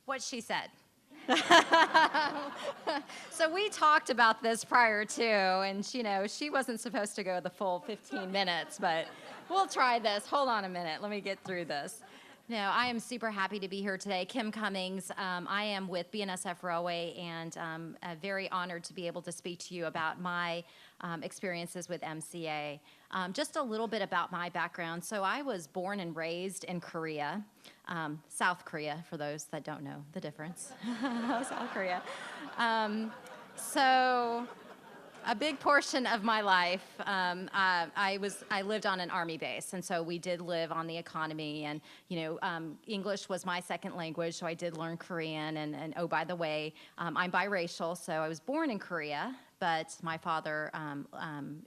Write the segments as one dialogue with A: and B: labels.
A: what she said. So we talked about this prior to, and she wasn't supposed to go the full 15 minutes, but we'll try this. Hold on a minute. Let me get through this. No, I am super happy to be here today. Kim Cummings. I am with BNSF Railway, and very honored to be able to speak to you about my experiences with MCA. Just a little bit about my background. So I was born and raised in Korea, South Korea, for those that don't know the difference. South Korea. So a big portion of my life, I lived on an Army base, and so we did live on the economy, and English was my second language, so I did learn Korean, and oh, by the way, I'm biracial, so I was born in Korea, but my father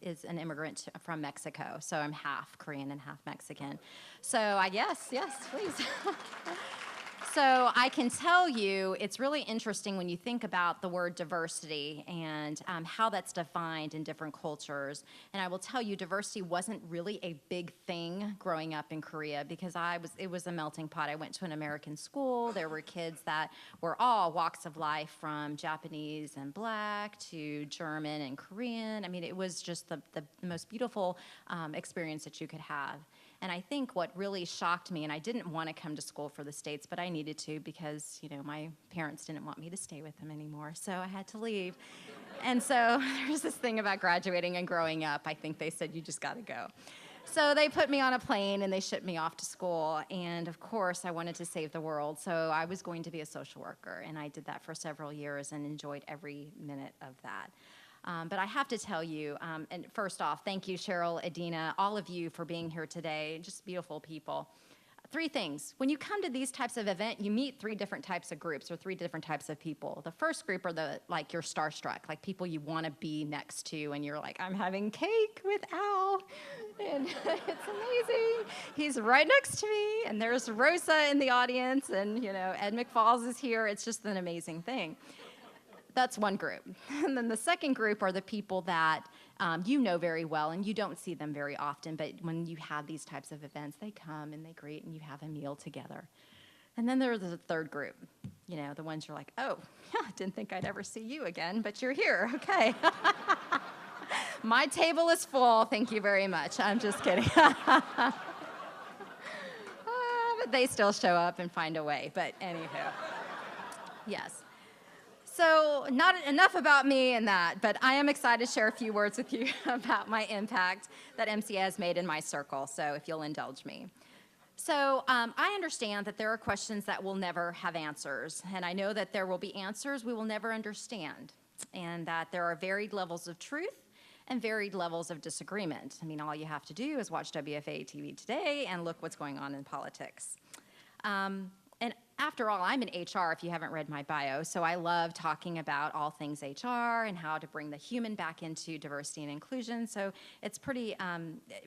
A: is an immigrant from Mexico, so I'm half Korean and half Mexican. So yes, please. So I can tell you it's really interesting when you think about the word diversity and how that's defined in different cultures. And I will tell you, diversity wasn't really a big thing growing up in Korea because it was a melting pot. I went to an American school. There were kids that were all walks of life, from Japanese and Black to German and Korean. I mean, it was just the most beautiful experience that you could have. And I think what really shocked me, and I didn't want to come to school for the States, but I needed to because, my parents didn't want me to stay with them anymore, so I had to leave. And so there's this thing about graduating and growing up. I think they said, you just got to go. So they put me on a plane and they shipped me off to school. And of course, I wanted to save the world, so I was going to be a social worker. And I did that for several years and enjoyed every minute of that. But I have to tell you, and first off, thank you, Cheryl, Adina, all of you for being here today, just beautiful people. 3 things. When you come to these types of events, you meet 3 different types of groups or 3 different types of people. The first group are you're starstruck, like people you want to be next to, and you're like, I'm having cake with Al, and it's amazing. He's right next to me, and there's Rosa in the audience, and Ed McFalls is here. It's just an amazing thing. That's one group. And then the second group are the people that you know very well, and you don't see them very often, but when you have these types of events, they come and they greet and you have a meal together. And then there's the third group, the ones you're like, oh, yeah, didn't think I'd ever see you again, but you're here, okay. My table is full, thank you very much. I'm just kidding. But they still show up and find a way, but anywho, yes. So not enough about me and that, but I am excited to share a few words with you about my impact that MCA has made in my circle, so if you'll indulge me. So I understand that there are questions that will never have answers, and I know that there will be answers we will never understand, and that there are varied levels of truth and varied levels of disagreement. I mean, all you have to do is watch WFA TV today and look what's going on in politics. And after all, I'm in HR, if you haven't read my bio, so I love talking about all things HR and how to bring the human back into diversity and inclusion. So it's pretty,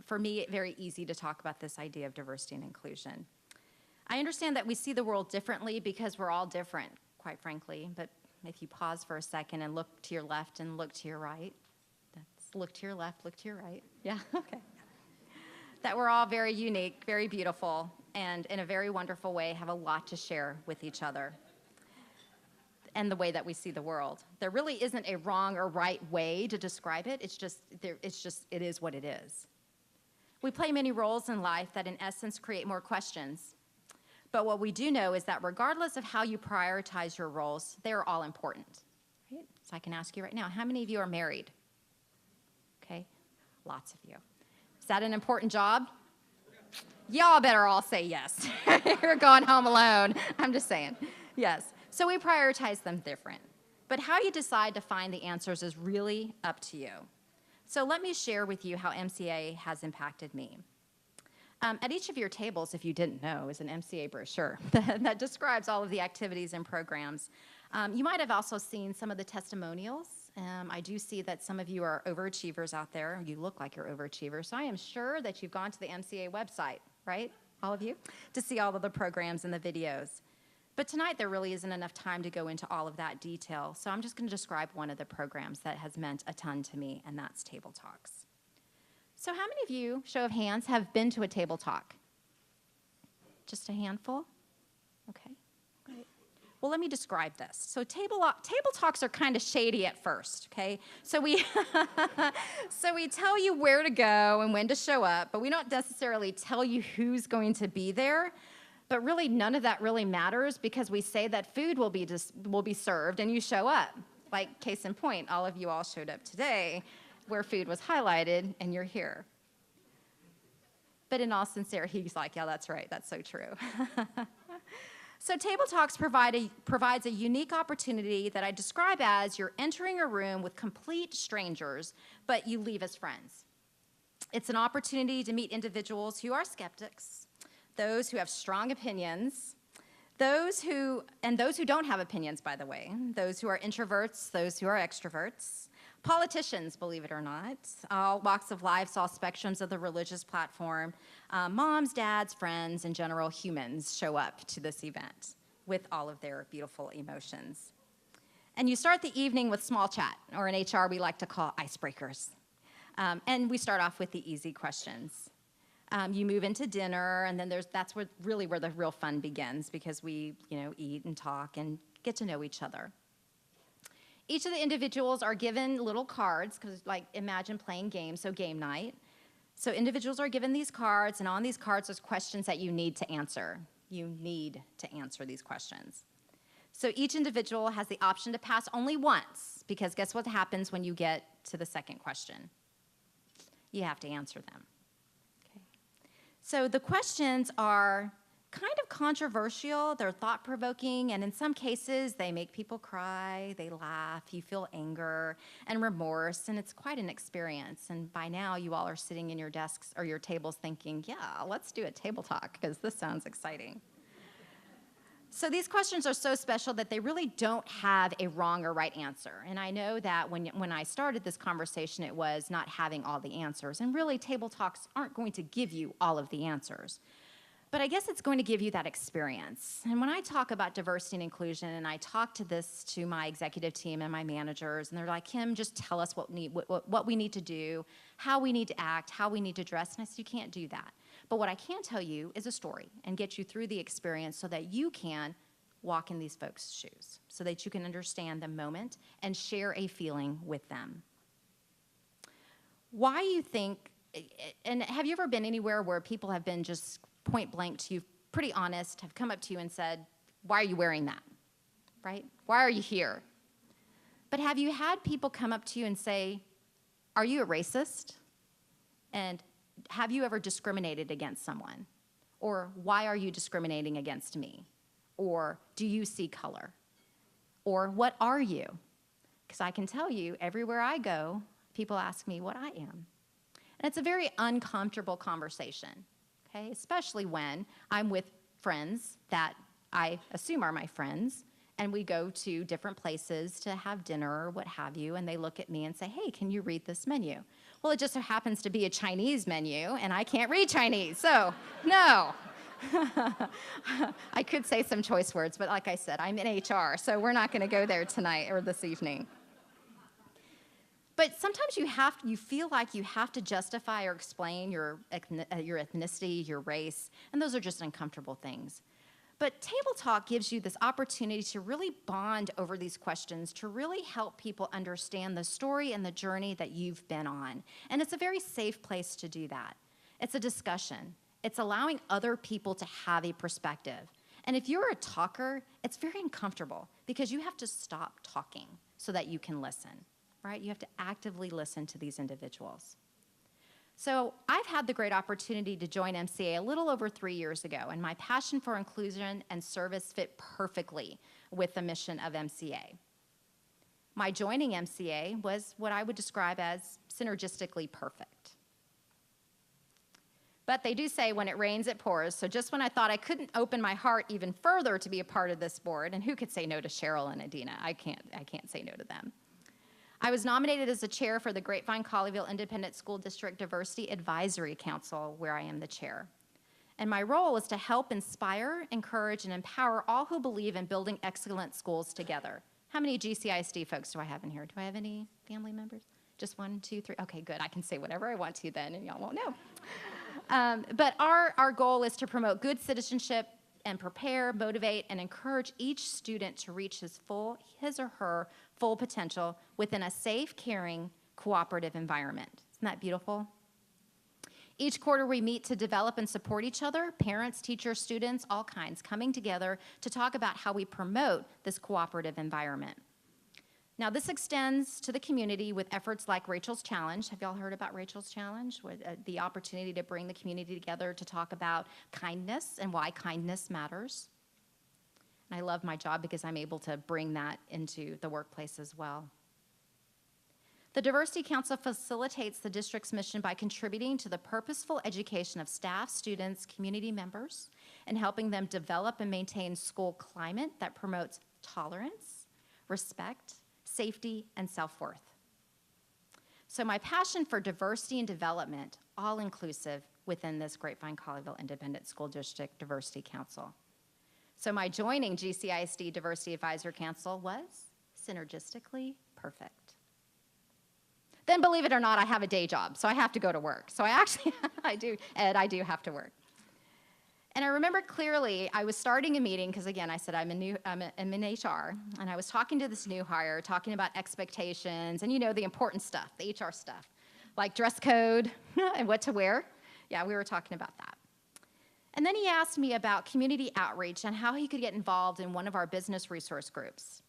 A: for me, very easy to talk about this idea of diversity and inclusion. I understand that we see the world differently because we're all different, quite frankly, but if you pause for a second and look to your left and look to your right, that's look to your left, look to your right, yeah, okay. That we're all very unique, very beautiful, and in a very wonderful way have a lot to share with each other and the way that we see the world. There really isn't a wrong or right way to describe it. It is what it is. We play many roles in life that in essence create more questions. But what we do know is that regardless of how you prioritize your roles, they're all important. Right? So I can ask you right now, how many of you are married? Okay, lots of you. Is that an important job? Y'all better all say yes. You're going home alone. I'm just saying. Yes. So we prioritize them different. But how you decide to find the answers is really up to you. So let me share with you how MCA has impacted me. At each of your tables, if you didn't know, is an MCA brochure that describes all of the activities and programs. You might have also seen some of the testimonials. I do see that some of you are overachievers out there. You look like you're overachievers. So I am sure that you've gone to the MCA website, right, all of you, to see all of the programs and the videos. But tonight there really isn't enough time to go into all of that detail. So I'm just going to describe one of the programs that has meant a ton to me, and that's Table Talks. So how many of you, show of hands, have been to a table talk? Just a handful? Okay, great. Well, let me describe this. So table talks are kind of shady at first, okay? So we tell you where to go and when to show up, but we don't necessarily tell you who's going to be there. But really, none of that really matters because we say that food will be served and you show up. Like, case in point, all of you all showed up today where food was highlighted and you're here. But in all sincerity, he's like, yeah, that's right, that's so true. So Table Talks provides a unique opportunity that I describe as you're entering a room with complete strangers, but you leave as friends. It's an opportunity to meet individuals who are skeptics, those who have strong opinions, those who don't have opinions, by the way, those who are introverts, those who are extroverts, politicians, believe it or not, all walks of life, all spectrums of the religious platform, moms, dads, friends, and general humans show up to this event with all of their beautiful emotions. And you start the evening with small chat, or in HR we like to call icebreakers. And we start off with the easy questions. You move into dinner, and then that's where the real fun begins because we, eat and talk and get to know each other. Each of the individuals are given little cards, because imagine playing games, so game night. So individuals are given these cards, and on these cards there's questions that you need to answer. You need to answer these questions. So each individual has the option to pass only once, because guess what happens when you get to the second question? You have to answer them. Okay. So the questions are kind of controversial, they're thought-provoking, and in some cases, they make people cry, they laugh, you feel anger and remorse, and it's quite an experience. And by now, you all are sitting in your desks or your tables thinking, yeah, let's do a table talk, because this sounds exciting. So these questions are so special that they really don't have a wrong or right answer. And I know that when I started this conversation, it was not having all the answers. And really, table talks aren't going to give you all of the answers. But I guess it's going to give you that experience. And when I talk about diversity and inclusion, and I talk to my executive team and my managers, and they're like, Kim, just tell us what we need to do, how we need to act, how we need to dress. And I said, you can't do that. But what I can tell you is a story and get you through the experience so that you can walk in these folks' shoes, so that you can understand the moment and share a feeling with them. Why you think, and have you ever been anywhere where people have been just point blank to you, pretty honest, have come up to you and said, why are you wearing that, right? Why are you here? But have you had people come up to you and say, are you a racist? And have you ever discriminated against someone? Or why are you discriminating against me? Or do you see color? Or what are you? Because I can tell you, everywhere I go, people ask me what I am. And it's a very uncomfortable conversation. Okay, especially when I'm with friends that I assume are my friends, and we go to different places to have dinner or what have you, and they look at me and say, hey, can you read this menu? Well, it just so happens to be a Chinese menu, and I can't read Chinese, so no. I could say some choice words, but like I said, I'm in HR, so we're not going to go there tonight or this evening. But sometimes you feel like you have to justify or explain your ethnicity, your race, and those are just uncomfortable things. But Table Talk gives you this opportunity to really bond over these questions, to really help people understand the story and the journey that you've been on. And it's a very safe place to do that. It's a discussion. It's allowing other people to have a perspective. And if you're a talker, it's very uncomfortable because you have to stop talking so that you can listen. Right? You have to actively listen to these individuals. So I've had the great opportunity to join MCA a little over 3 years ago, and my passion for inclusion and service fit perfectly with the mission of MCA. My joining MCA was what I would describe as synergistically perfect. But they do say when it rains, it pours, so just when I thought I couldn't open my heart even further to be a part of this board, and who could say no to Cheryl and Adina? I can't say no to them. I was nominated as the chair for the Grapevine-Colleyville Independent School District Diversity Advisory Council, where I am the chair. And my role is to help inspire, encourage, and empower all who believe in building excellent schools together. How many GCISD folks do I have in here? Do I have any family members? Just 1, 2, 3? Okay, good. I can say whatever I want to then, and y'all won't know. But our goal is to promote good citizenship, and prepare, motivate, and encourage each student to reach his or her full potential within a safe, caring, cooperative environment. Isn't that beautiful? Each quarter we meet to develop and support each other, parents, teachers, students, all kinds, coming together to talk about how we promote this cooperative environment. Now, this extends to the community with efforts like Rachel's Challenge. Have y'all heard about Rachel's Challenge? With, the opportunity to bring the community together to talk about kindness and why kindness matters. And I love my job because I'm able to bring that into the workplace as well. The Diversity Council facilitates the district's mission by contributing to the purposeful education of staff, students, community members, and helping them develop and maintain school climate that promotes tolerance, respect, safety, and self-worth. So my passion for diversity and development, all inclusive within this Grapevine-Colleyville Independent School District Diversity Council. So my joining GCISD Diversity Advisor Council was synergistically perfect. Then believe it or not, I have a day job, so I have to go to work. So I actually, I do have to work. And I remember clearly, I was starting a meeting, because again, I said I'm in HR, and I was talking to this new hire, talking about expectations, and you know, the important stuff, the HR stuff, like dress code and what to wear. Yeah, we were talking about that. And then he asked me about community outreach and how he could get involved in one of our business resource groups.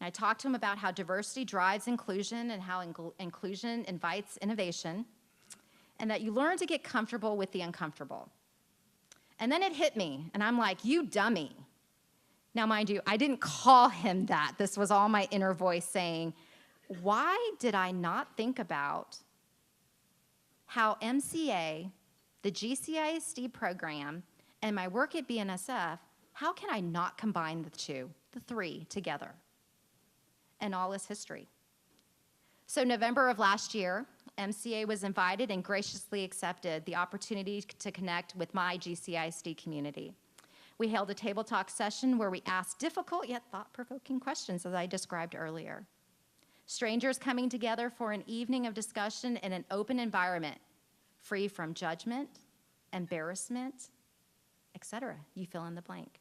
A: And I talked to him about how diversity drives inclusion and how inclusion invites innovation, and that you learn to get comfortable with the uncomfortable. And then it hit me, and I'm like, you dummy. Now, mind you, I didn't call him that. This was all my inner voice saying, why did I not think about how MCA, the GCISD program, and my work at BNSF, how can I not combine the three together? And all is history. So November of last year, MCA was invited and graciously accepted the opportunity to connect with my GCISD community. We held a table talk session where we asked difficult yet thought-provoking questions, as I described earlier. Strangers coming together for an evening of discussion in an open environment, free from judgment, embarrassment, etc. You fill in the blank.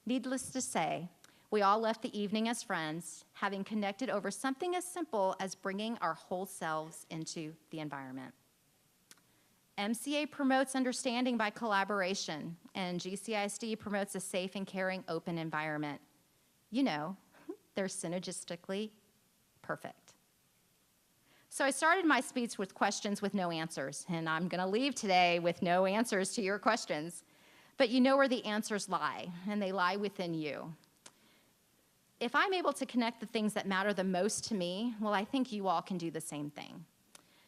A: Needless to say, we all left the evening as friends, having connected over something as simple as bringing our whole selves into the environment. MCA promotes understanding by collaboration, and GCISD promotes a safe and caring open environment. You know, they're synergistically perfect. So I started my speech with questions with no answers, and I'm gonna leave today with no answers to your questions. But you know where the answers lie, and they lie within you. If I'm able to connect the things that matter the most to me, well, I think you all can do the same thing.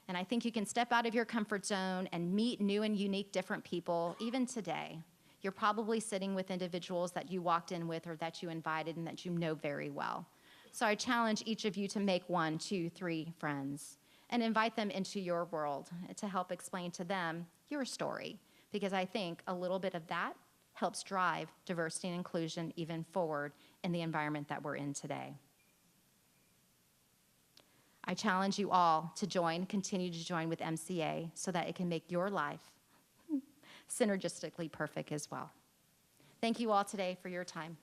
A: And I think you can step out of your comfort zone and meet new and unique different people, even today. You're probably sitting with individuals that you walked in with or that you invited and that you know very well. So I challenge each of you to make 1, 2, 3 friends and invite them into your world to help explain to them your story, because I think a little bit of that helps drive diversity and inclusion even forward in the environment that we're in today. I challenge you all to continue to join with MCA so that it can make your life synergistically perfect as well. Thank you all today for your time.